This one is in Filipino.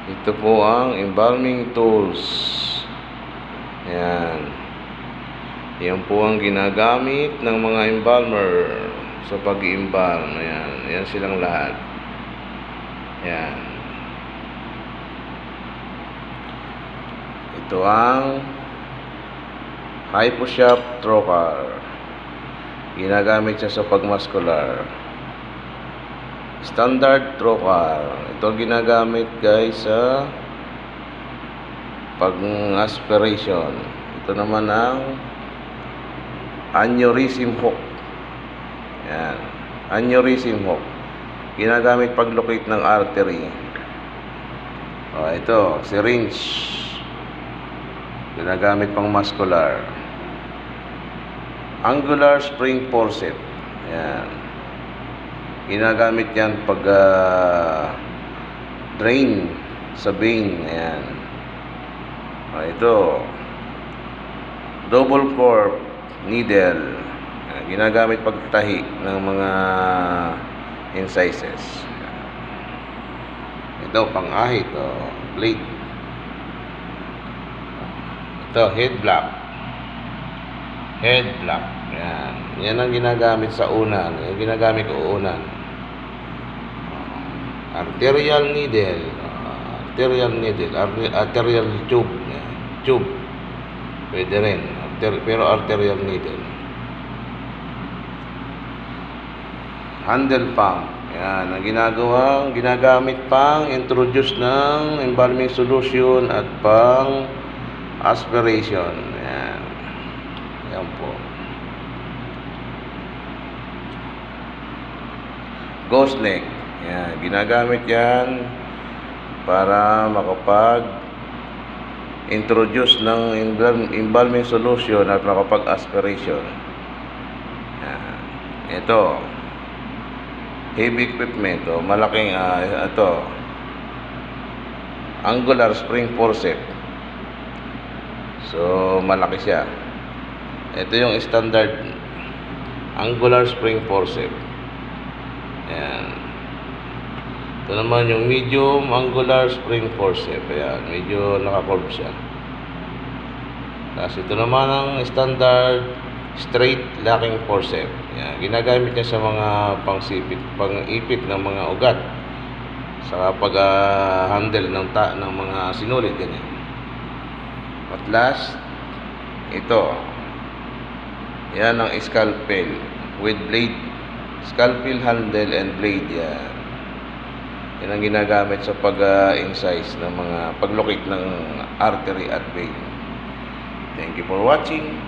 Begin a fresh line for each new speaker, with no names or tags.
Ito po ang embalming tools. Yan. Yan po ang ginagamit ng mga embalmer sa pag-i-embalm. Ayan. Yan silang lahat. Yan. Ito ang Hyposhop trocar. Ginagamit siya sa pagmaskular. Standard trocar. Ito ginagamit guys sa pag-aspiration. Ito naman ang aneurysm hook. Yan. Aneurysm hook. Ginagamit pag-locate ng artery. Ito, syringe. Ginagamit pang muscular. Angular spring forcet. Yan. Ginagamit yan pag drain sa vein. Ayan. Ito double corp needle. Ayan. Ginagamit pagtahi ng mga incises. Ito pang-ahit. Blade. Ito head block. Head block. Ayan. Yan ang ginagamit sa unan. Yung ginagamit ko unan. Arterial needle, arterial tube, tube, pwede rin, pero arterial needle. Handle pump, yan, ang ginagamit pang introduce ng embalming solution at pang aspiration, yan, yan po. Ghost neck. Yan, ginagamit yan para makapag-introduce ng embalming solution at makapag-aspiration. Yan. Ito, heavy equipment. Malaking, ito, angular spring forcet. So, malaki siya. Ito yung standard angular spring forcet. Yan. Ito naman yung medium angular spring forcep. Ayan, medyo naka-curve siya. Kasi ito naman ang standard straight locking forcep. Ayan, ginagamit niya sa mga pang-ipit ng mga ugat. Sa pag-handle ng mga sinulit. Ganyan. At last, ito. Yan ang scalpel with blade. Scalpel handle and blade. Yan. Yan ang ginagamit sa pag-incise ng mga pag-locate ng artery at vein. Thank you for watching.